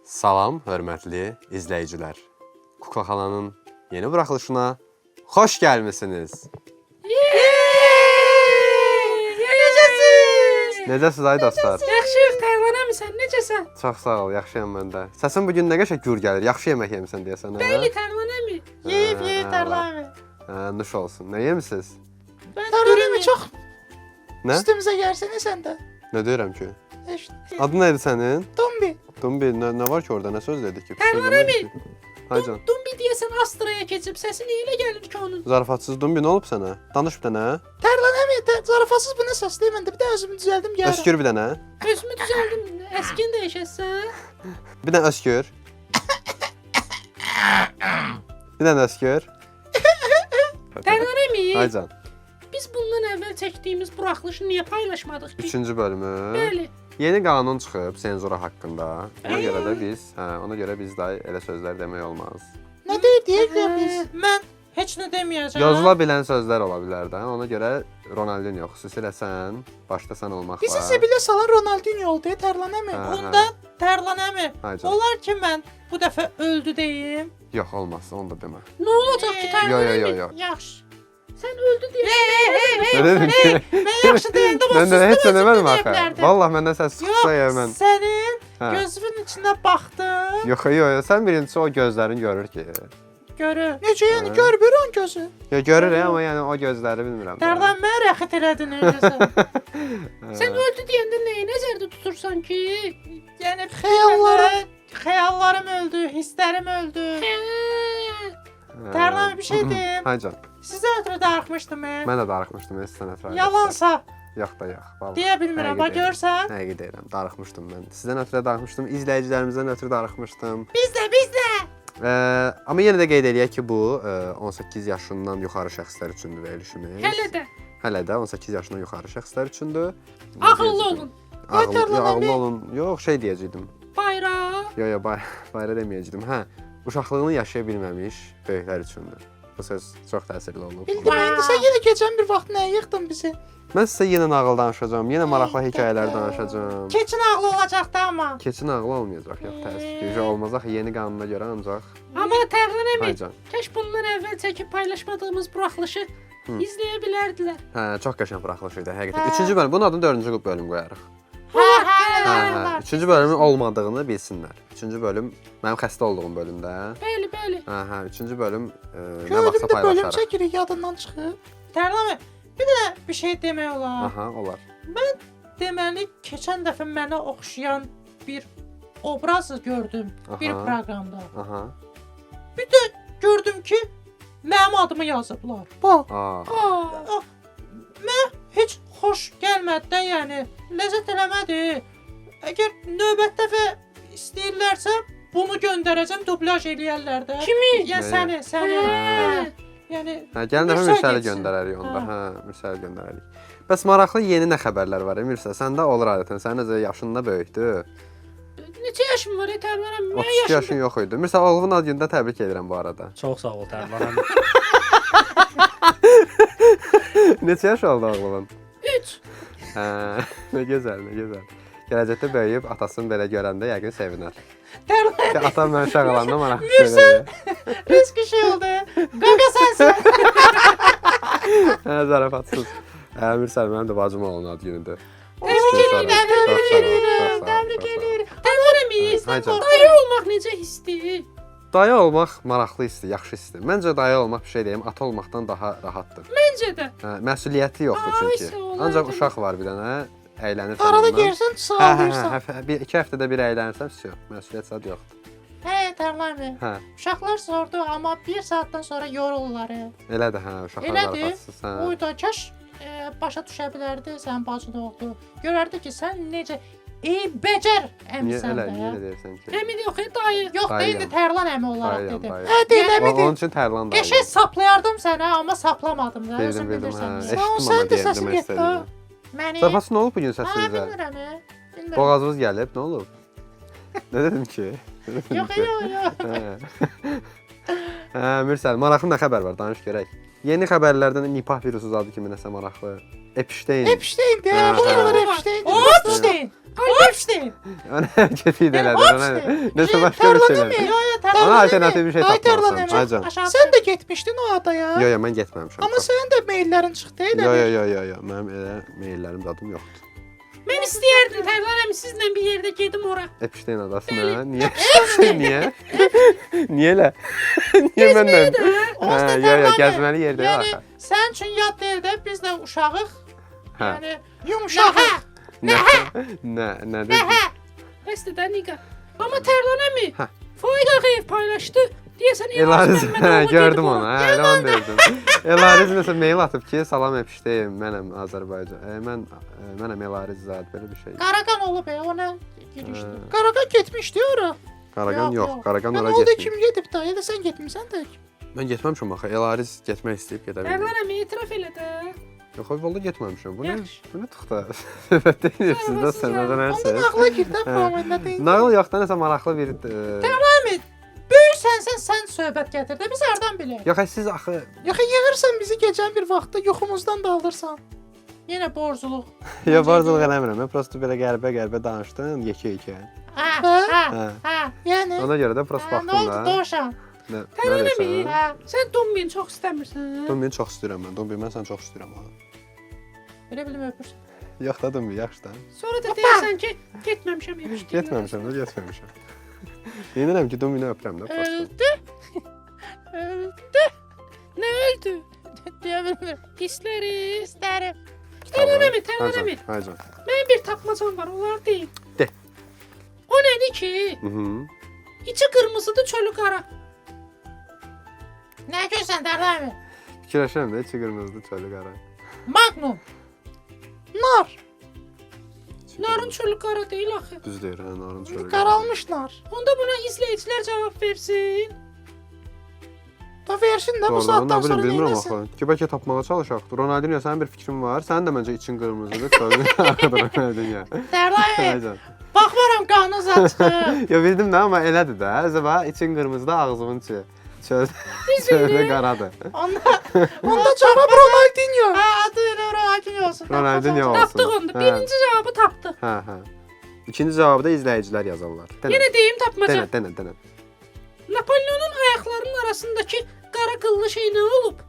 Salam, hörmətli izləyicilər. Kukla xalanın yeni buraxılışına xoş gəlmisiniz. Necəsiz? Necəsiz ay dostlar? Yaxşıyıq, tərlanamısan, necəsən? Çox sağ ol, yaxşıyam mən də. Səsin bugün nə qəşəng gür gəlir. Yaxşı yemək yemisən deyəsən, hə? Bəli, tərlanamı. Yeyib tərlanamı. Hə, nuş olsun. Nə yemisiniz? Tərlanamı çox Nə? üstümüzə gərsənə sən də. Nə deyirəm ki? İşte, Adın nədir sənin? Dombi. Dumbi, nə var ki orada? Nə söz dedik ki? Tərlanamı. Haycan. Dumbi deyəsən Astraya keçib, səsi niyə elə gəlir ki onun? Zarafatsız Dumbi nə olub sənə? Danış bir dənə. Tərlanamı, zarafatsız bu nə səs deyim, mən də bir də özümü düzəldim gəlirəm. Öskür bir dənə. Özümü düzəldim, əskin dəyişəsən. Bir dənə öskür. Bir dənə öskür. Tərlanamı. Haycan. Biz bundan əvvəl çəkdiyimiz buraxılışı niyə paylaşmadıq ki? 3-cü bölümü. Bəli. Yeni qanun çıxıb senzura haqqında. Ona görə biz də elə sözlər demək olmaz. Nə deyir biz? Mən heç nə deməyəcəm. Yazıla bilən sözlər ola bilər də. Ona görə Ronaldinho xüsusilə sən başda sən olmaqla. Bizi Sebilə salan Ronaldinho oldu, tərlanamı. Hə. Onda tərlanamı. Haycan. Olar ki mən bu dəfə öldü deyim. Yox, olmaz, onu da demə. Nə olacaq ki tərlanamı? Yo. Yaxşı. Sən öldü deyə. Nə dedim ki? Mən yaxşı deyəndə Mən də heç nə demədim deyə axı. bilərdim. Vallah məndən səs çıxsa ya mən. Sənin Hə. gözünün içinə baxdım. Yox, sən birincisi o gözlərin görür ki. Görür. Necə yəni görmür on gözü? Ya görür amma yəni o gözləri bilmirəm. Tərlanmaya rəxət elədin necəsən? Sən öldü deyəndə nəyi nəzərdə tutursan ki? Yəni xəyallarım öldü, hisslərim öldü. Tərlanmaya bir şey deyim. Haycan. Sizə ötürü darıxmışdım. Mən də darıxmışdım sən ətrafında. Yalansa Yox da yox. Vallahi. deyə bilmirəm. Bax görsən. Həqiqi deyirəm, darıxmışdım mən. Sizdən ötürü darıxmışdım, izləyicilərimizdən ötürü darıxmışdım. Biz də. Amma yenə də qeyd eləyək ki, bu 18 yaşından yuxarı şəxslər üçündür verilişimiz. Hələ də 18 yaşından yuxarı şəxslər üçündür. Ağıllı olun. Ağıllı olun. Yox, şey deyəcəydim. Bayraq. Yox, bayra deməyəcəydim. Hə, uşaqlığını yaşaya bilməmiş böyüklər üçündür. Bu söz çox təsirli olub. Bildim, indi sən yenə keçən bir vaxt nəyə yıxdın bizi? Mən sizə yenə nağıl danışacağam, yenə maraqlı hekayələr danışacağam. Keçin ağlı olacaqdı amma. Keçin ağlı olmayacaq, yox təəssüf ki, olmaz axı yeni qanuna görə ancaq. Amma tərlanamı. Haycan. Kəş bundan əvvəl çəkib paylaşmadığımız buraxılışı izləyə bilərdilər. Hə, çox qəşəng buraxılış idi həqiqətən. 3-cü bölüm, bunun adını 4-cü bölüm qoyarıq. Hə. 3-cü bölümün olmadığını bilsinlər. 3-cü bölüm mənim xəstə olduğum bölümdə. Bəli. Hə, 3-cü bölüm nə Gördüm vaxtsa də bölüm paylaşarıq. çəkirik yadından çıxıb. Tərlanamı. Bir də bir şey demək olar. Aha, olar. Deməli, keçən dəfə mənə oxşayan bir obraz gördüm bir Aha. proqramda. Aha. Bir də gördüm ki, mənim adımı yazıblar. Bax, Aa. Mən heç xoş gəlmədi də, yəni ləzzət eləmədi. Əgər növbət dəfə istəyirlərsə, bunu göndərəcəm, dublyaj eləyərlər də. Kimi? Yəni səni. Yəni Gəlin dəfə Mürsəl Mürsəli getsin. göndərərik onda. Hə, Mürsəli göndərərik. Bəs maraqlı yeni nə xəbərlər var? Mürsəl, səndə olur adətən. Sənin necə yaşın da böyükdür. neçə yaşım var, Tərlanam? Mən 32 yaşın yox idi. Mürsəl, oğlunun ad günündə təbrik edirəm bu arada. Çox sağ ol Tərlan. Neçə yaş oldu oğlun? 3. Hə, nə gözəl, nə gözəl. Gələcəkdə böyüyüb atasını belə görəndə yəqin sevinər. Tərlan Ki, atam mən uşaq olanda maraqlı şeylər. risk işi oldu. Qaqa sensin. Hə, zarafatsız. Hə, Mürsəl, mənim də bacım oğlunun ad günüdür. Təbrik edirəm. Tərlanam, Haycan. dayı olmaq necə hissdir? Dayı olmaq maraqlı hissdir, yaxşı hissdir. Məncə dayı olmaq bir şey deyim, ata olmaqdan daha rahatdır. Məncə də. Hə, məsuliyyəti yoxdur Ay, çünki. sağ ol, Ancaq Haycan. uşaq var bir dənə, əylənirsən. arada ondan. gəlsən sağlayırsan. Bir 2 həftədə bir əylənirsən, yox, məsuliyyət zad yoxdur. Hə, Tərlanam. Hə, Uşaqlar sordu, amma 1 saatdan sonra yorulurlar. elədir, hə, uşaqlar Elədir. zarafatsız. Hə. Uyda kaş başa düşə bilərdi sən bacın oğlu. Görərdi ki, sən necə becər Niyə əmisən elə, də. niyə elə deyirsən ki? Əmi yox, dayı. Yox, Dayıyam. deyildi Tərlan əmi olaraq Dayıyam, dedim. dayıyam. Hə, deyil, O- əmi Onun üçün Tərlan dayı. Qəşəng saplayardım sənə, amma saplamadım da. Bildim, Özün bildim, bilirsən. hə. Sağ ol, Eşitdim sən amma də deyirdim səsin getdi, istədiyini. Məni. Zarafat nə olub bu gün Hə, səsinizə? bilmirəm. Bilmirəm. Boğazınız gəlib, nə olub? Nə dedim ki? Yox. Hə, Mürsəl, maraqlı nə xəbər var? Danış görək. Yeni xəbərlərdən Nipah virusu zadı kimi nəsə maraqlı. Epstein. Epstein, Hə, hə. deyirlər Epstein. Epstein. Hopstein. Ona hərəkət edələr. Ona nəsə başqa bir şeylər. Yo, Ona alternativ bir şey tapmalısan. Aycan. Sən də getmişdin o adaya. Yo, yo, mən getməmişəm. Amma sənin də maillərin çıxdı elə. Yo, mənim elə maillərim dadım yoxdur. Mən istəyərdim Tərlan əmi sizlə bir yerdə gedim ora. Epstein adasına. Niyə? Niyə? Niyə elə? Niyə məndən? Yo, gəzməli yerdə yox. Yəni sən üçün yad deyil də, biz də uşağıq. Hə. Yəni Yumşaq. Nə dedi? Bəsdə də Niga. Amma Tərlan əmi Hə. Faiq Ağayev paylaşdı. Deyəsən Elariz, gördüm onu. Elə onu verdim. Elariz nəsə mail atıb ki, salam Epstein, mənəm Azərbaycan. Mənəm Elariz zad belə bir şey. Qaraqan olub ona girişdi. Qaraqan getmişdi ora. Qaraqan Yox, yox, yox. Qaraqan Mən ora orada getmir. kim gedib da? Elə sən getmisən də. Mən getməmişəm axı. Elariz getmək istəyib gedə bilmir. Tərlan əmi etiraf elə də. Yox, yolda getməmişəm. Bu nə? Yaxşı. Bu nə tuxta? Söhbət deyirsiniz də sənədən hər Onda şey. nağla gir də promenlə deyil. Nağıl yox da nəsə maraqlı bir Böyüksən sən söhbət gətir də biz hardan bilək? Yox, siz axı Yaxı yığırsan bizi gecən bir vaxtda yoxumuzdan da alırsan. Yenə borculuq. ya barzılıq eləmirəm. Mən prosto belə qəribə danışdım, yekə. Hə. Yəni Ona görə də prosto Nə baxdım oldu da. Dovşan? Nə Tərlan əmi, desən? Hə. sən Dombini çox istəmirsən. Dombiyi çox istəyirəm mən. Dombiyi mən səni çox istəyirəm ha. Elə bilim öpürsən. Yox da Dombiyi yaxşı da. Sonra da deyirsən ki, getməmişəm yapışdı. Getməmişəm də, getməmişəm. Yenirəm ki, Dombiyini öpürəm də prosto. Öldü. Nə öldü? Deyə bilmirəm. Hissləri. İstərim. Tərlan əmi. Haycan. Mənim bir tapmacam var, onlar deyim. De. O nədir ki, içi qırmızıdır, çölü qara. Nə görsən Tərlan? Fikirləşirəm də, içi qırmızıdır, çölü qara. Magnum. nar. Narın çölü qara deyil axı. Düz deyir, hə, narın çölü qara. Qaralmış nar. Onda buna izləyicilər cavab versin. Da versin də bu Doğru, saatdan nə bilim, sonra bilmirəm neyləsin? axı. Ki, bəlkə tapmağa çalışaq. Ronaldinho, sənin bir fikrin var. Sənin də məncə için qırmızıdır, çölü qaradır Ronaldinho. Tərlan. Haycan. Baxmaram qanın zad çıxır. Ya bildim də, amma elədir də. Özəbə için qırmızıdır, ağzımın içi. Çöldə qaradır. Onda cavab Ronaldinho. Hə, adı elə Ronaldinho olsun. Ronaldinho olsun. Tapdıq onda. Birinci cavabı tapdıq. Hə. İkinci cavabı da izləyicilər yazarlar. Yenə deyim tapmaca. Denə. Napolyonun ayaqlarının arasındakı qara qıllı şey nə olub?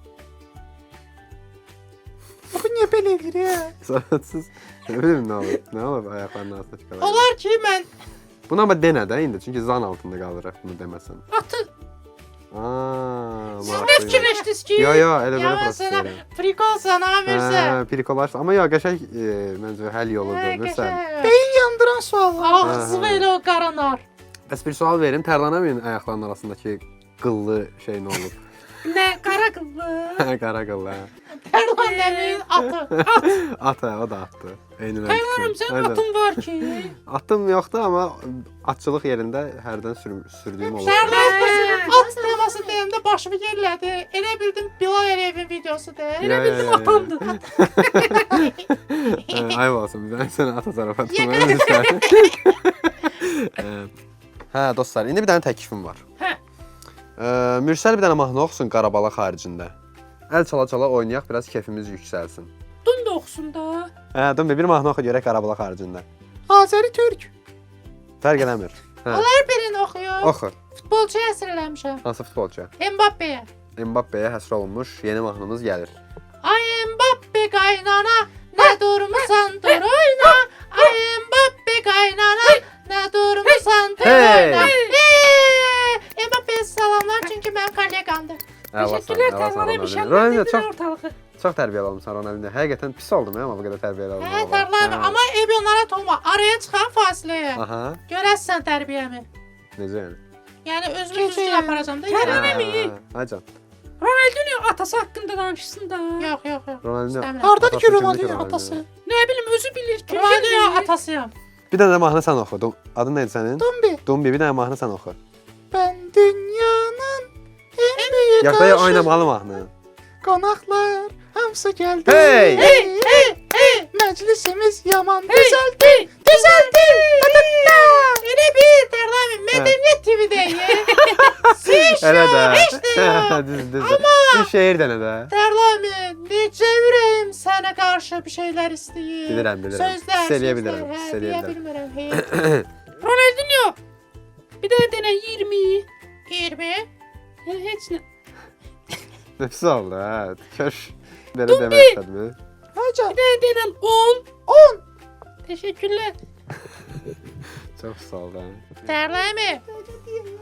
Bu niyə belə edir ya? Sanatsız. Nə bilim nə olub? Nə olub ayaqlarının altındakı qara? Olar ki, mən Bunu amma denə də indi, çünki zan altında qalırıq bunu deməsən. Atı. Siz Nə fikirləşdiniz ki? Yo, elə belə ya prosto sənə deyirəm. frikol sana versə. Pirikolaş. Amma yo, qəşəng məncə həll yolu görmürsən. Beyin yandıran suallar. Ağzı elə o qaranar. Bəs bir sual verim. Tərlanəmin ayaqlarının arasındakı qıllı şey nə olub? Nə qara qıllı? Qara qıllı. Tərlanəmin atı. At, o da atdı. Eyni Tərlanım, sən atın var ki. Atım yoxdur, amma atçılıq yerində hərdən sürdüyüm olur. Tərlan at teması deyəndə başımı yerlədi. Elə bildim Bilal Əliyevin videosudur. Elə bildim atamdır. Ayıb olsun, mən sənə ata zarafatım. Hə, dostlar, indi bir dənə təklifim var. Hə. Mürsəl bir dənə mahnı oxusun Qarabala xaricində. Əl çala-çala oynayaq, biraz keyfimiz yüksəlsin. Dun da oxusun da. Hə, dur bir mahnı oxu görək Qarabala xaricində. Azəri Türk. Fərq eləmir. Hə, Onlar birini oxuyur. oxu. Futbolçuya əsir eləmişəm. Hansı futbolçu? Mbappe'yə. Mbappe'yə həsr olunmuş yeni mahnımız gəlir. Ay Mbappe qaynana, nə durmusan dur oyna. Ay Mbappe qaynana, nə durmusan dur Hey! oyna. Mbappe'yə salamlar çünki mənim kolleqamdır. Təşəkkürlər Tərlan əmi. Ronaldinho Şənləndirdilər ortalığı. çox tərbiyəli olmusan Ronaldinho. Həqiqətən pis oldum ya, amma bu qədər tərbiyəli olmam. Hə, Tərlan, amma ev onlara toxma. Araya çıxan fasiləyə. Aha, Görəsən tərbiyəmi. necə yəni? Yəni özümü düzgün aparacam da. Tərlan Yəni. əmi. Haycan. Ronaldinho atası haqqında danışsın da. Yox. Ronaldinho. İstəmirəm. Hardadır ki Atası Ronaldinho kimdir ki atası? Nə bilim özü bilir ki. Ronaldinho atasıyam. Bir dənə də mahnı sən oxu. Adın nədir sənin? Dumbi. Dumbi, bir dənə mahnı sən oxu. Ben dünyanın en büyük Yaxda aşığı. oynamalı mahnı. Konaklar hamısı geldi. Hey! Meclisimiz yaman düzeldi. Elə bir Tərlan mədəniyyət TV-dəyi. Elə də. Heç də yox. Düz. Bir şeir dənə də. Tərlan Necə ürəyim sənə qarşı bir şeylər istəyir. Bilirəm, bilirəm. Sözlər, Hiss eləyə sözlər, bilirəm, hiss hə, eləyə deyə bilirəm. bilmirəm. Ronaldinho. Bir də denə 20. 20. Heç nə. Nefis oldu, hə. Köş. Belə demək istədim. Hacı. Bir də denən 10. 10. Teşekkürler. Çox sağ ol, hə. Tərləmi?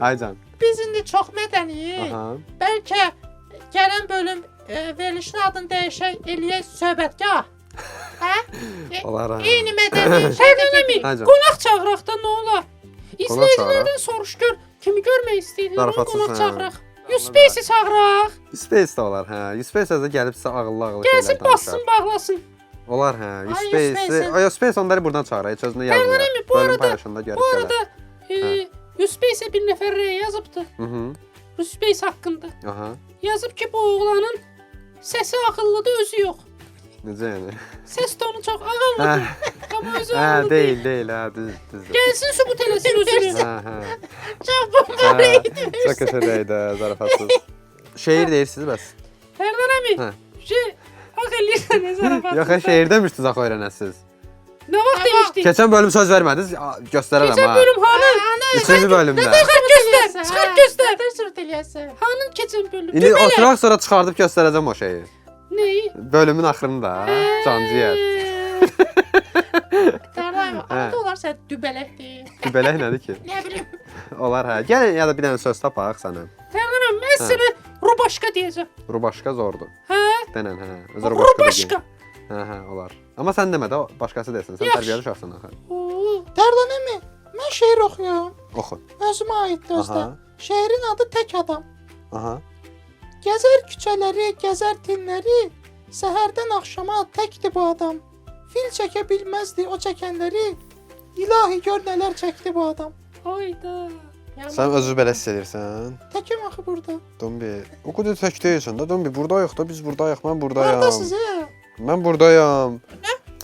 Aycan. Biz indi çox mədəniyik. Aha. Bəlkə gələn bölüm verilişin adını dəyişək, eləyək söhbətgah. Hə? Olar, hə. Eyni mədəni Tərləmi. Aycan. Qonaq çağıraq da nə olar? İzləyicilərdən soruş gör. Kimi görmək istəyirlər? Zarafatsız, Qonaq hə. çağıraq. Yuspeysi çağıraq. Space də olar, hə. Space də gəlib sizə ağıllı Gəlsin, bassın, bağlasın. Olar, hə. Ay, Space. Ay, Space onları buradan çağıraq. Heç özünə yazmır. Tərləmi, bu arada- Bu arada Hə. Yuspeysi bir nəfər rəy yazıbdı. Mhm. Ruspeys haqqında. Aha. Yazıb ki, bu oğlanın səsi ağıllıdır, özü yox. Necə yəni? Səs tonu çox ağıllıdır, Hə, amma özü hə, ağıllı deyil. deyil, hə, düzdür. Gəlsin sübut eləsin özünü. Hə, hə. Çox bomba idi. Çox qəşəngdir, zarafatsız. Şeir deyirsiniz bəs. Tərləmi. Hə. Ağ eləyirsən, zarafat. Yox, şeir demişdiniz axı öyrənəsiz. Nə vaxt demişdik? Keçən bölüm söz vermədiniz, göstərərəm Keçən ha. bölüm hanı? Üçüncü bölümdə. Çıxart göstər, çıxart göstər. Nədir sürət eləyəsən? Hanın keçən bölüm? İndi oturaq sonra çıxardıb göstərəcəm o şeyi. Neyi? Bölümün axırında, cancıyer. Tərləmi, Hə. orada olar sən dübələk deyil. Bələk nədir ki? Nə bilim. Olar hə. Gəl ya da bir dənə söz tapaq sənə. Tərləmi, mən sənə rubaşka deyəcəm. Rubaşka zordur. Hə? Denən hə. Rubaşka. Hə, hə, olar. Amma sən demə də, başqası desin. Sən Yaxşı. tərbiyəli uşaqsan axı. Oo. Tərlanəmi? Mən şeir oxuyuram. Oxu. Özümə aiddir özdə. Aha. Şeirin adı Tək Adam. Aha. Gəzər küçələri, gəzər tinləri, səhərdən axşama təkdir bu adam. Fil çəkə bilməzdi o çəkənləri, ilahi gör nələr çəkdi bu adam. Hayda. Sən özü belə hiss edirsən? Təkəm axı burada. Dombi, o qədər tək deyilsən də. Dombi, buradayıq da, biz buradayıq. Mən buradayam. Oradasınız Mən buradayam.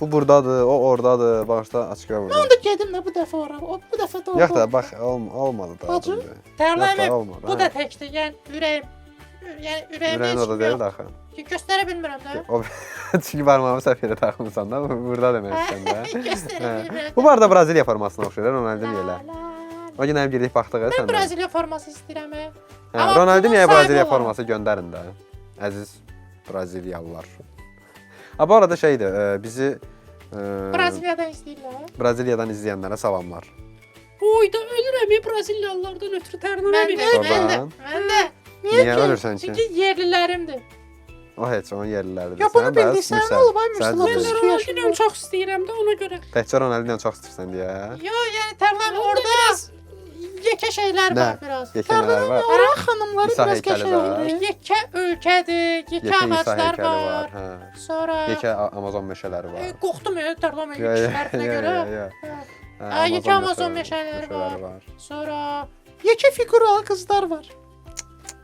Bu burdadır, o ordadır. Bağışla açığa vurdu. Mən də gedim də bu dəfə ora. O bu dəfə də orada. Yox da, bax, olmadı da. Bacı? Dombi. Tərləmi, Yox da, olmadı, bu hə. da təkdir. Yəni ürəyim. Yəni ürəyimdə Ürəyin heç orada kim deyil yox. də axı. Göstərə bilmirəm də. O çünki barmağımı səhv yerə taxmısan da, burada demək istəyirəm də. Göstərə Hə. bilmirəm. Bu arada Braziliya formasına oxşayır, Ronaldinho elə. O gün həm girdik baxdıq Mən səndən. Braziliya forması istəyirəm. Hə, Amma Ronaldinhoya bunun sahibi Braziliya olan. forması göndərin də. Əziz Braziliyalılar. Ha bu arada şeydir, bizi Braziliyadan istəyirlər. Braziliyadan izləyənlərə salamlar. Oyda ölürəm ya Braziliyalılardan ötürü Tərləmi. Baban. Mən də. Niyə ölürsən ki? Çünki yerlilərimdir. O heç onun yerliləridir. Ya bunu bildirsən nə olub ay Sən Müslüman? Mən də düzdür. Ronaldinho çox istəyirəm də ona görə. Təkcə Ronaldinho çox istəyirsən deyə. Yo, yəni Tərləmi orada yekə şeylər Nə? var biraz. Yekələr var. Ora xanımları İsa biraz heykəli var. qəşəngdir. Yekə ölkədir, yekə Yekə İsa ağaclar heykəli var. var. Hə. Sonra Yekə Amazon meşələri var. qorxdum ya Tərləmi Ya, ya, şərfinə ya, görə. ya, ya. Hə. Hə, Yekə Amazon meşələri var. Sonra Yekə figuralı qızlar var.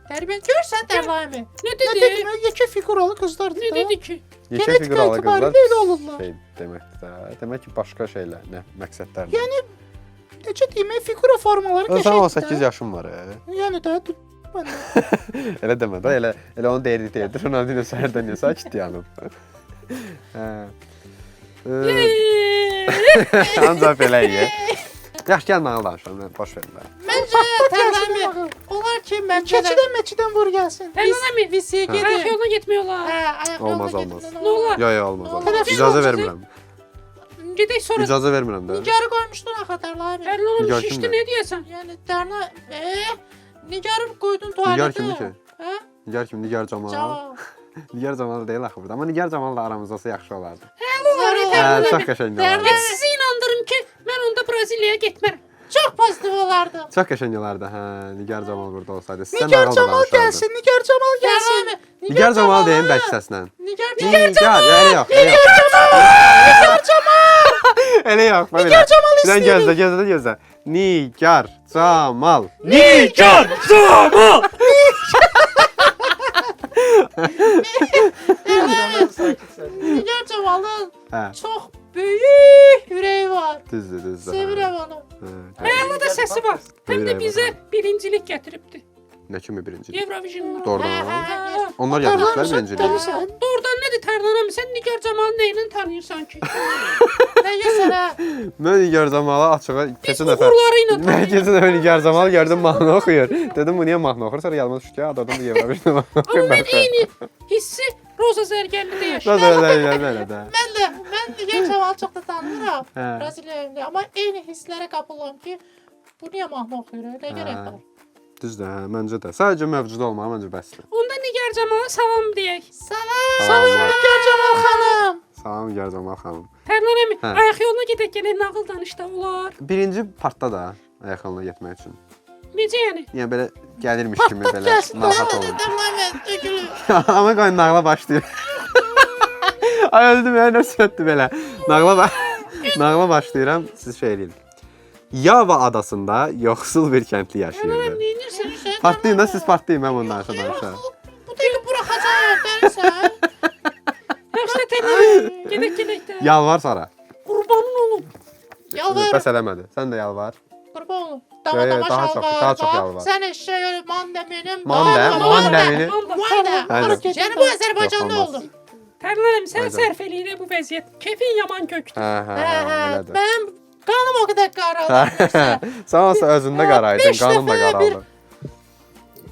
tərbiyə görsən Tərləmi. Nə Nə dedi? dedim? Yekə figuralı qızlardır Nə da. dedi ki? Yekə Genetik fiquralı qızlar etibarilə elə olurlar. şey deməkdir də. Demək ki, başqa şeylər, nə məqsədlər. Yəni necə deyim, figura formaları Sən qəşəngdir. 18 yaşın var. Yəni də mən də. Elə demə də, elə onu deyirdi. Ronaldinho səhərdən niyə sakit dayanıb? Hə. Ancaq belə iyi. Yaxşı, gəl mənə danışalım, boş verin də. Məncə Tərləmi olar ki məncə Keçidən vur gəlsin. Tərləmi visiyə Ayaq gedir. yoluna getmək olar. Hə, ayaq yoluna Olmaz, gedir. olmaz. Nə olar? Yo, yo, olmaz. Tələf- İcazə vermirəm. Gedək sonra. İcazə vermirəm də. Nigarı qoymuşdun axı Tərləmi. Tərləmi Nigar şişdi kimdir? nə deyəsən? Yəni Tərlə Nigarı qoydun Nigar tualetə. kimdir ki? Hə? Nigar kim? Nigar Camal. Camal. Nigar Camal deyil axı burada. Amma Nigar Camal'la aramızda olsa yaxşı olardı. Zəruri Hə, Tərləmi. çox qəşəng olardı. Heç sizi inandırım ki, mən onda Braziliyaya getmərəm. Çox pozitiv olardı. Çox qəşəng olardı. Hə, Nigar Camal burada olsaydı. Sizə Nigar nağıl da Camal danışardı. gəlsin, Nigar Camal gəlsin. Tərləmi. Nigar Camal deyin bəlkə səslə. Nigar Nigar, elə yox, elə yox. Elə yox, bax belə. Nigar Camal Sən istəyir. gözlə. Nigar Camal. Nigar Camal. Nigar Camalın Hə, çox böyük ürəyi var. düzdür, düzdür. Sevirəm onu. Hə, Ayağında da səsi var. Həm də Buyurun, bizə birincilik gətiribdi. Nə kimi birincilik? Eurovision'da. Doğrudan. Onlar gəlmişlər birinciliyə. Delisən. Doğrudan nədir Tərlan əmi? Sən Nigar Camalı nə ilə tanıyırsan ki? Nə yesənə? Mən Nigar Camalı açığa keçən dəfə Uğurları ilə Mən keçən dəfə Nigar Camalı gördüm mahnı oxuyur. Dedim bu niyə mahnı oxuyur? Sonra yadıma düşdü ki, adam bu Eurovision mahnı Amma oxuyur. mən eyni hissi Roza Zərgərlidə yaşayıram. Belə də. Mən Nigar Camalı çox da tanımıram. Hə. Braziliyalı, amma eyni hisslərə qapılam ki, bu niyə mahnı oxuyur? Nə gərək var? Düzdür, hə, məncə də. Sadəcə mövcud olmağı məncə bəsdir. Onda Nigar Camalı salam deyək. Salam Nigar Camal xanım. Salam Nigar Camalı xanım. Tərlan əmi, Hə. ayaq yoluna gedək gələk nağıl danışda olar. Birinci partda da ayaq yoluna getmək üçün. Necə yəni? Yəni belə gəlirmiş kimi belə narahat olun. Tamam, ögülü. Amma qoy nağla başlayır. Ay öldüm ya, nə sözdür belə. Nağla başlayıram, siz şey eləyin. Yava adasında yoxsul bir kəndli yaşayırdı. Neynirsən? Partlayın da, siz partlayın, mən bundan sonra danışaram. Bu dəqiqə buraxacaq, dərsən. Yaxşı Tərlan, gedək də. Yalvar Sara. Qurbanın olum. Yalvar, Bəs eləmədi. Sən də yalvar. qurban olum. Yo, Dama daha çox, daha çox şalvar. yalvar. Sən eşşək, manda mənim. Manda məni. Manda. Aynen. Cənubi Azərbaycanda Yox, olmaz. oldum. Tərlan əmi, sən Aynen. sərf eləyir bu vəziyyət. Kefin yaman kökdür. Hə, elədir. Mənim qanım o qədər qaradır. Sən olsa özündə qaraydın, Beş qanın da dəfə bir- qaraldı.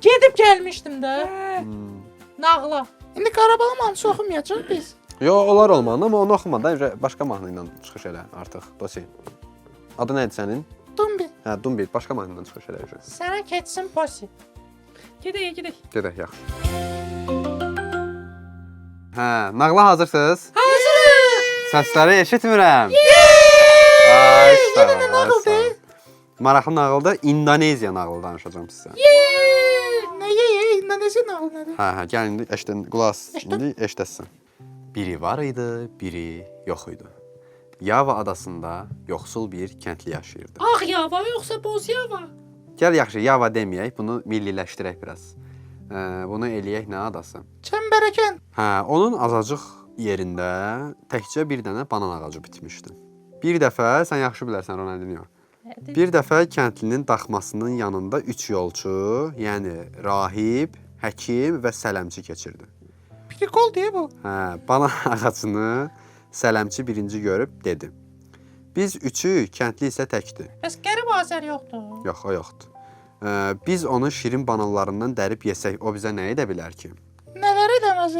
Gedib gəlmişdim də. Hmm. Nağla. İndi Qarabağ mahnısı oxumayacaq biz. Yo, olar olmalı, amma onu oxumadan başqa mahnı ilə çıxış elə artıq. Dosi. Adı nədir sənin? Dumbi. Hə, Dumbi, başqa mahnı ilə çıxış elə. Sənə keçsin posi. Gedək. Gedək, yaxşı. Hə, nağla hazırsınız? Hazırıq. Səsləri eşitmirəm. Ay, yenə nə nağıldır? Maraqlı nağıldır. İndoneziya nağılı danışacağam sizə. Nəyə? İndonezya nağılı nədir? Hə, gəlin indi eşidin, qulaq as. İndi eşidəsən. Biri var idi, biri yox idi. Yava adasında yoxsul bir kəndli yaşayırdı. Ağ yava yoxsa boz yava? Gəl yaxşı, Yava deməyək, bunu milliləşdirək biraz. Bunu eləyək nə adası? Çəmbərəkən. Hə, onun azacıq yerində təkcə bir dənə banan ağacı bitmişdi. Bir dəfə, sən yaxşı bilərsən Ronaldinho. Bir dəfə kəndlinin daxmasının yanında 3 yolçu, yəni rahib, həkim və sələmçi keçirdi. Prikol deyə bu. Hə, banan ağacını sələmçi birinci görüb dedi. Biz üçü, kəndli isə təkdir. Bəs qərib Azər yoxdur. Yox, o yoxdur. Biz onun şirin bananlarından dərib yesək, o bizə nə edə bilər ki? Nələr edəməz?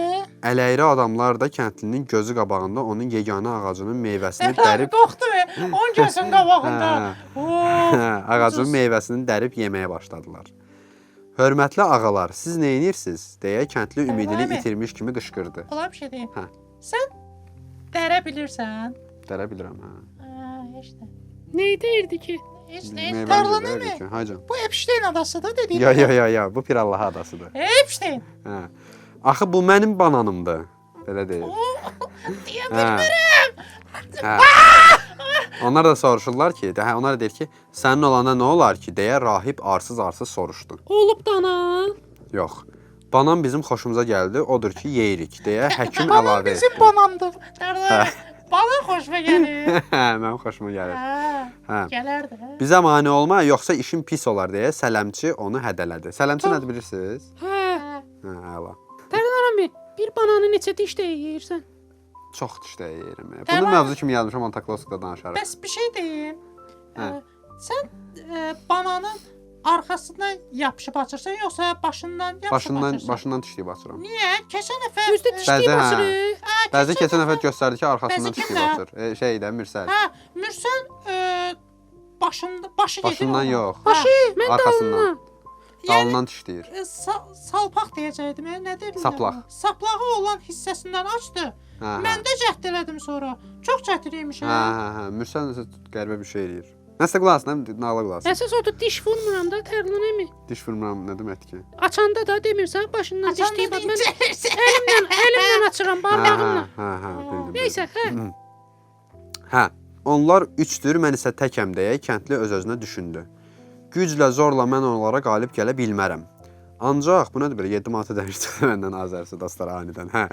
Ələyri adamlar da kəndlinin gözü qabağında onun yeganə ağacının meyvəsini dərib Qorxdu ve 10 gözün qabağında. ağacın meyvəsini dərib yeməyə başladılar. Hörmətli ağalar, siz nə edirsiniz? Deyə kəndli ümidini Əmi. itirmiş kimi qışqırdı. Ola bir şey deyim. Hə. Sən dərə bilirsən. Dərə bilirəm, hə. Heç də. Nə deyirdi ki? Heç nə. Meyvəni tarla verdik nəmi? ki, Hacı. Bu Epstein adası da dediyin. Ya, bu Pirallaha adasıdır. Epstein. Hə. Axı bu mənim bananımdır. Belə deyir. Deyə Hə. Hə. Onlar da soruşurlar ki, onlar da deyir ki, sənin olanda nə olar ki, deyə rahib arsız-arsız soruşdu. Olub dana. Yox. Banan bizim xoşumuza gəldi, odur ki, yeyirik, deyə həkim Banan əlavə bizim etdi. banandır. Dərdə. Bana xoşuma gəlir. Hə, mənim xoşuma gəlir. Hə. Hə. Gələr də. Bizə mane olma, yoxsa işin pis olar deyə sələmçi onu hədələdi. Sələmçi nədir bilirsiniz? Hə. Hə, əla. Tərlan əmi, bir bananı neçə diş yeyirsən? Çox dişdə yeyirəm. Bunu Tamam. mövzu kimi yazmışam, Montakloskda danışarıq. Bəs bir şey deyim. Hə. Sən bananın arxasından yapışıb açırsan, yoxsa başından yapışıb açırsan? Başından dişləyib açıram. Niyə? Keçən dəfə Özdə dişliyib hə. açırıq. Bəzi keçən dəfə göstərdi ki, arxasından Bəzi dişləyib kimdə? açır. Şeydə, Mürsəl. Hə, Mürsən başı gedir. Başından onun. yox. Başı Mən Arxasından. dalına. Dalından dişləyir. salpaq deyəcəydim. Nə deyirlər? Saplaq. Saplağı olan hissəsindən açdı. Hə. Mən də cəhd elədim sonra. Çox çətin imiş. Hə. Mürsəl nəsə qəribə bir şey eləyir. Nəsə qulaq asın, nağla qulaq asın. Əsas orada diş vurmuram da Tərlan əmi. Diş vurmuram nə deməkdir ki? Açanda da demirsən başından dişliyib. Açanda Mən əlimlə açıram, barmağımla. Bildim. Neysə, hə. Hə, onlar üçdür, mən isə təkəm deyə kəndli öz-özünə düşündü. Güclə, zorla mən onlara qalib gələ bilmərəm. Ancaq bu nədir belə 7 manata dəmir çıxdı məndən Azərisi dostlar anidən. Hə.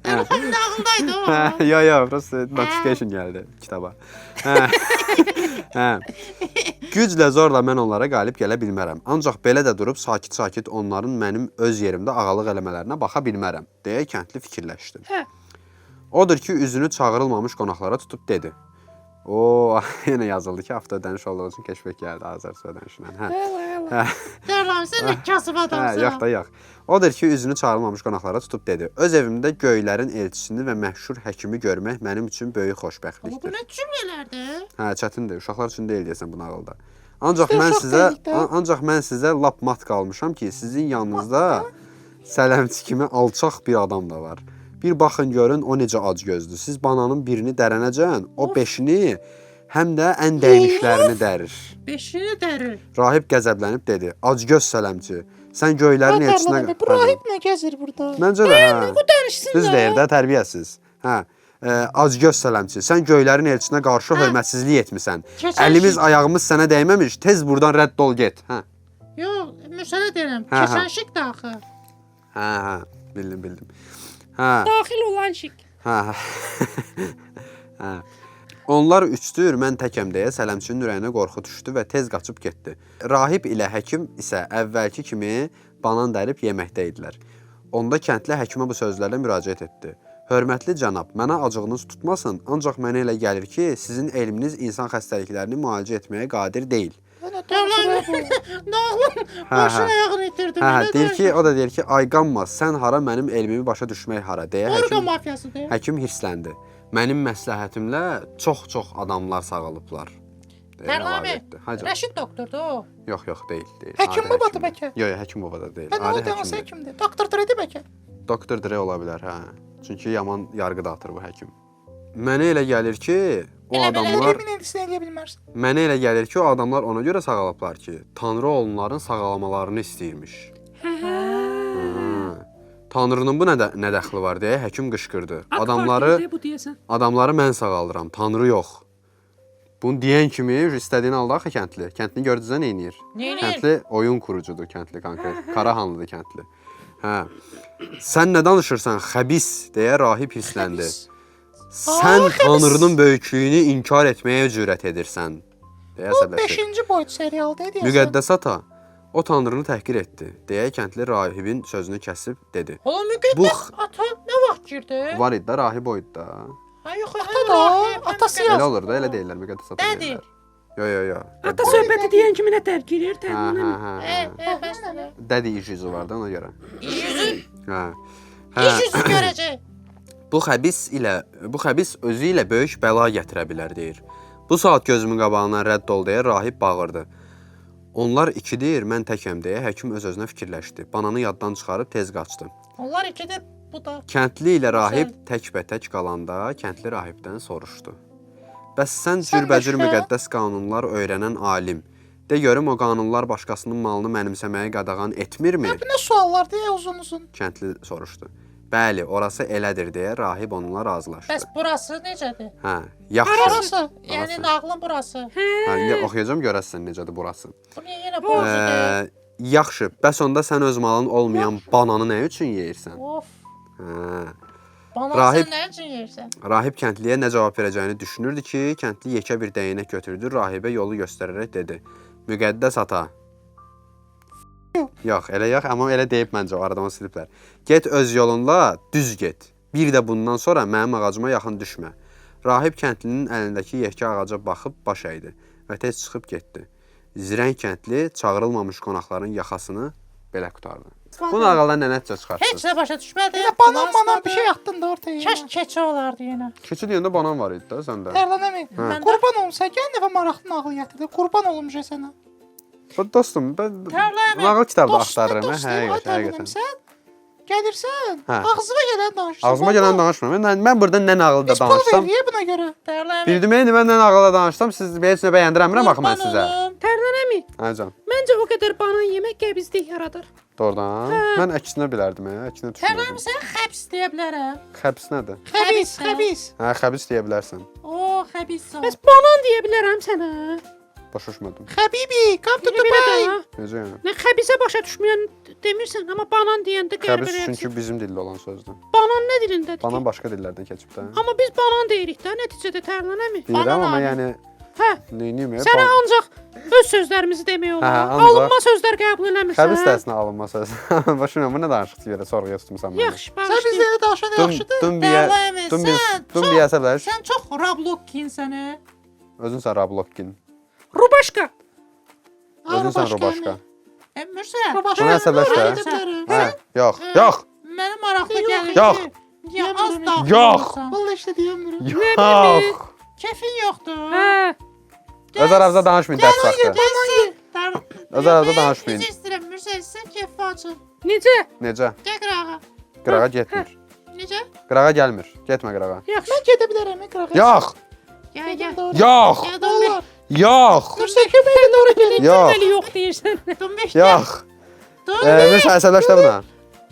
Telefon nağıldaydı o. Ya, prosta notification gəldi kitaba. Hə. Hə. Güclə zorla mən onlara qalib gələ bilmərəm. Ancaq belə də durub sakit-sakit onların mənim öz yerimdə ağalıq eləmələrinə baxa bilmərəm, deyə kəndli fikirləşdi. Hə. Odur ki, üzünü çağırılmamış qonaqlara tutub dedi. O, yenə yazıldı ki, hafta ödəniş olduğu üçün keşfək gəldi Azər ödənişindən. Hə. Deyirəm, sən də kasıb Hə, adamsan. yox da yox. Odur ki, üzünü çağırılmamış qonaqlara tutub dedi. Öz evimdə göylərin elçisini və məşhur həkimi görmək mənim üçün böyük Amma bu xoşbəxtlikdir. nə cümlələrdir? Hə, çətindir. Uşaqlar üçün deyil deyəsən bu nağılda. Ancaq İşte mən uşaq sizə, dedik də. ancaq mən sizə lap mat qalmışam ki, sizin yanınızda sələmçi kimi alçaq bir adam da var. Bir baxın görün o necə acgözdür. Siz bananın birini dərənəcən, o beşini həm də ən dəyiliklərini dərir. Beşini dərir. Rahib qəzəblənib dedi: "Acgöz sələmçi, sən göylərin elçisinə..." Bu rahib nə gəzir burada? Məncə də hə. Bu danışsın Düz da. deyir də, tərbiyəsiz. Hə. Acgöz sələmçi, sən göylərin elçisinə qarşı hörmətsizlik etmisən. Keçən Əlimiz, şik- ayağımız sənə dəyməmiş, tez buradan rədd ol get. Hə. Yox, müsaadə edirəm. Hə, hə. Keçən şik də axı. Hə, bildim. Hə. Daxil olan şik. Hə. Hə. Onlar üçdür, mən təkəm deyə sələmçinin ürəyinə qorxu düşdü və tez qaçıb getdi. Rahib ilə həkim isə əvvəlki kimi banan dərib yeməkdə idilər. Onda kəndli həkimə bu sözlərlə müraciət etdi. Hörmətli cənab, mənə acığınız tutmasın, ancaq mənə elə gəlir ki, sizin elminiz insan xəstəliklərini müalicə etməyə qadir deyil. Nə danışır bu? Nağlım başın ayağını itirdim. Hə, deyir ki, o da deyir ki, ay qanma, sən hara mənim elmimi başa düşmək hara deyə Orqa həkim mafiyasıdır. Həkim hirsləndi. Mənim məsləhətimlə çox adamlar sağalıblar. deyə Tərlami, əlavə etdi. Hacı. Rəşid doktordur o. Yox, deyil. Həkim Adi babadır həkimdir. bəlkə. Yox, həkim baba da deyil. Ben Adi o deməsə həkimdir. həkimdir. Doktor Dre bəlkə. Doktor Dre ola bilər, hə. Çünki yaman yarğı dağıtır bu həkim. Mənə elə gəlir ki, o Elə belə adamlar Emin edilsin eləyə bilmərsən. mənə elə gəlir ki, o adamlar ona görə sağalıblar ki, Tanrı onların sağalmalarını istəyirmiş. Hə. Tanrının bu nə dəxli var deyə həkim qışqırdı. Bu deyəsən. Adamları mən sağaldıram, Tanrı yox. Bunu deyən kimi istədiyini aldı axı kəndli. Kəndli gördünüzsə nə edir? Neynir? Kəndli oyun kurucudur kəndli konkret. Karahanlıdır kəndli. Hə. Sən nə danışırsan, xəbis deyə rahib hissləndi. Sən Tanrının böyüklüyünü inkar etməyə cürət edirsən. Deyə Bu əsəbləşdi. 5-ci boyut serialda deyəsən. Müqəddəs ata, o Tanrını təhqir etdi, deyə kəndli rahibin sözünü kəsib dedi. Oğlum müqəddəs ata nə vaxt girdi? Var idi də, rahib o idi də. Ha yox, Ata da, atası Elə yazdı. olur da, elə deyirlər, müqəddəs ata Nədir? deyirlər. Yo. Ata söhbəti deyən kimi nə tərk edir, Hə, tərənnəm. hə. Bəs nə? Dədi iş yüzü var da ona görə. Yüzü, Hə. iş yüzü görəcək. Bu xəbis özü ilə böyük bəla gətirə bilər deyir. Bu saat gözümün qabağından rədd ol deyə rahib bağırdı. Onlar ikidir, mən təkəm deyə həkim öz-özünə fikirləşdi. Bananı yaddan çıxarıb tez qaçdı. Onlar ikidir, bu da. Kəndli ilə rahib təkbətək qalanda kəndli rahibdən soruşdu. Bəs sən cürbəcür başqa? müqəddəs qanunlar öyrənən alim, de görüm o qanunlar başqasının malını mənimsəməyə qadağan etmirmi? Bu nə suallar deyə uzun-uzun. Kəndli soruşdu. Bəli, orası elədir deyə rahib onunla razılaşdı. Bəs burası necədir? Hə, yaxşı. Burası. Yəni nağlın burası. Hə, oxuyacağam görəsən necədir burası. Bu niyə yenə borcudur? Yaxşı, bəs onda sən öz malın olmayan bananı nə üçün yeyirsən? Of, Hə. bana Rahib- sən nə üçün yersən? Rahib kəndliyə nə cavab verəcəyini düşünürdü ki, kəndli yekə bir dəyənək götürdü, rahibə yolu göstərərək dedi. Müqəddəs ata. Yox, elə yox, amma elə deyib məncə o aradan siliblər. Get öz yolunla, düz get. Bir də bundan sonra mənim ağacıma yaxın düşmə. Rahib kəndlinin əlindəki yekə ağaca baxıb baş əydi və tez çıxıb getdi. Zirəng kəndli çağırılmamış qonaqların yaxasını belə qurtardı. Bu nağıldan nə nəticə Heç çıxartsın? nə başa düşmədi. Elə banan bir şey atdın da ortaya. Kaş keçi olardı yenə. Keçi deyəndə banan var idi də səndə. Tərlənəmi? Məndə- Qurban olum sən gəl nəfə maraqlı nağıl gətirdi. Qurban olum sənə. Dostum, mən Tərləmi. nağıl kitabda Dostum, axtarıram, dostum, hə, ay həqiqətən. Tərlənəm sən. Gəlirsən, Hə. ağzına gələn danışırsan. Ağzıma gələn danışmıram. Mən burada nə nağılda Biz pul danışsam, veririk buna görə. Tərləmi. bildim indi mən nə nağılda danışsam, siz heç nə bəyəndirəmirəm axı mən sizə. Tərlənəmi? Hə can. Məncə o qədər banan yemək qəbizlik yaradır. Doğrudan. Mən əksinə bilərdim, əksinə Tərləmi düşünürdüm. sən xəbs deyə bilərəm. Xəbs nədir? Xəbis, Xəbis, xəbis. Hə, xəbis deyə bilərsən. O, xəbis o. Bəs banan deyə bilərəm sənə. Başa düşmədim. Xəbibi, come to Elə Dubai. də. Necə yəni? Nə xəbisə başa düşməyən demirsən, amma banan deyəndə Xəbis qəribə çünki reaksiya. bizim dildə olan sözdür. Banan nə dilindədir? Banan ki? başqa dillərdən keçib də. Amma biz banan deyirik də, nəticədə tərlənəmi? Bilirəm amma Banan yəni Hə, Neyniyim? sənə ancaq öz sözlərimizi demək olar. Hə, ancaq- Alınma sözlər qəbul eləmirsən. Xəbis dəsinə alınma söz. Başım, bu nə danışıq deyirə, sorğuya tutmusan məni. Yaxşı, Sən bağışlayın. bizə danışan yaxşıdır. Dumbiyə, Dərləyəmi, sən dumbiyə əsəbləş. Sən çox Roblox-kinsən. Özün sən Rablokkin. Rubaşka. Özün sən Robaşka. Əmirsən. Bu nə əsəbləş də? Hə, yox, yox, Mənə maraqlı gəlir. Yox. ki, Ya az daxil Yox. olsan. Vallahi işte deyəmirəm. yox. Kefin yoxdur. Hə. Öz aranızda danışmayın dərs vaxtı. Gəlsin. Öz aranızda danışmayın. Necə istəyirəm, Mürsəl, sən kefi açın. Necə? Necə? Gəl qırağa. Qırağa getmir. Necə? Qırağa gəlmir. Getmə qırağa. Yaxşı. Mən gedə bilərəm, qırağa. Yox, Gəl, gəl. yox, Gəl, Dumbi. Olar. yox, Nursən köməyə doğru gəlin. yox, Deməli yox deyirsən. Dumbi. yox. Dumbi. Mürsəl əsəbləş də buna.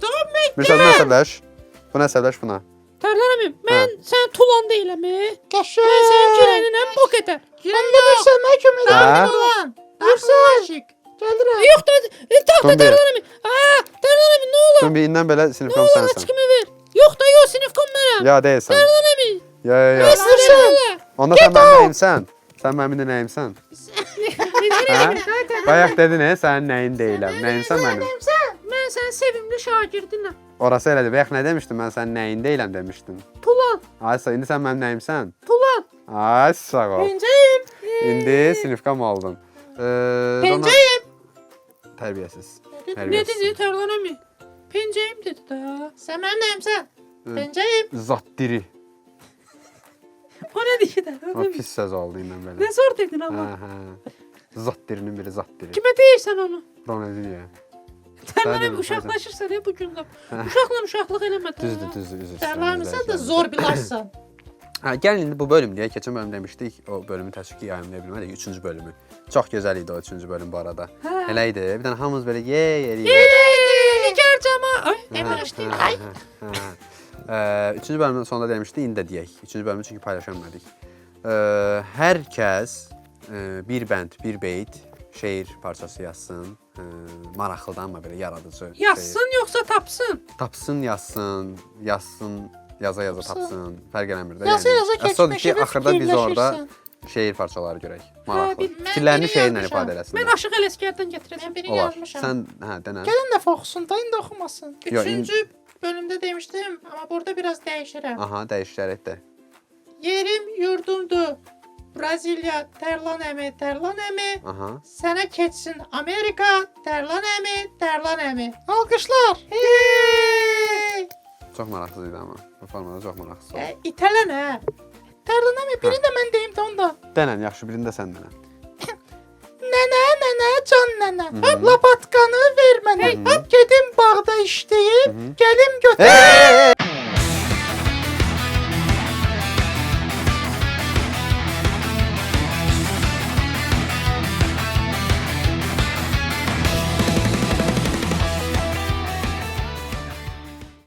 Dumbi. Mürsəl buna əsəbləş. Buna əsəbləş buna. Tərlənəmim. Mən sən tulan deyiləm. Qəşəng. Mən sənin girəninəm bu qədər. Məndə Nursən mənə kömək Hə? edə. Ulan. Nursən. Gəlirəm. Yox da taxta Dumbi. tərlənəmim. Tərlənəmim nə olur? Dumbi indən belə sinifkom Heç sənsən. kimi ver. Yox da yox sinifkom mənəm. Ya deyilsən. Tərlənəmim. Ya. Nursən. Onda sən mənim nəyimsən? Sən mənim nəyimsən? Hə? Bayaq dedin, sənin nəyin deyiləm. Nəyimsən mənim? Mən sənin sevimli şagirdinəm. Orası elədir. Bayaq nə demişdin? Mən sənin nəyin deyiləm demişdin. Tulan. Aysa, indi sən mənim nəyimsən? Tulan. Ay, sağ ol. Pencəyim. İndi sinifkam oldun. Pencəyim. Tərbiyəsiz. Ne dedi tərlənəmim? Pencəyim dedi də. Sən mənim nəyimsən? Pencəyim. Zat diri. O nə deyir də? O pis söz oldu indən belə. Ne zor dedin Hə, amma. hə. Zat dirinin biri zat diri. Kimə deyirsən onu? Ronaldinho. Tərlənəm uşaqlaşırsan bu gündə. Uşaqla uşaqlıq eləmə. də. Düzdür, düzdür, üzr istəyirəm. Dərlərmisən də zor bilərsən. Hə, gəlin indi bu bölüm deyək. Keçən bölüm demişdik, o bölümü təşkil yayımlaya bilmədik. 3-cü bölümü. Çox gözəl idi o 3-cü bölüm bu arada. Hə. Elə idi. Bir dənə hamımız belə eləyir. Nigar cama. Ay, Demirişdi. Hə, hə, hə. 3-cü bölümün sonunda demişdik, indi də deyək. 3-cü bölümü çünki paylaşamadık. Hər kəs bir bənd, bir beyt şeir parçası yazsın. Maraqlıdan amma belə yaradıcı şeir. Yazsın yoxsa tapsın? Tapsın, yazsın, yaza tapsın. Fərq eləmir də. Yaza Əsas odur ki, keçmişə axırda biz orada fikirləşirsən. şeir parçaları görək. Maraqlı. bil- Fikirlərini mən şeirlə biri ifadə Mən eləsinlər. Aşıq Ələsgərdən gətirəcəm. Mən biri Olar. yazmışam. Sən, denən. Gəlin dəfə oxusun da, indi oxumasın. Yo, Üçüncü bölümdə demişdim, amma burada biraz dəyişirəm. Aha, dəyişərək də. Yerim yurdumdur. Braziliya, Tərlan əmi. Aha. Sənə keçsin Amerika, Tərlan əmi. Alqışlar. Hey! Çox maraqsız idi amma. Bu formada çox maraqsız oldu. İtələnə. Tərlənəmi birini də mən deyim də onda. Denən, yaxşı, birində sən denən. Nənə, can nənə. Lapat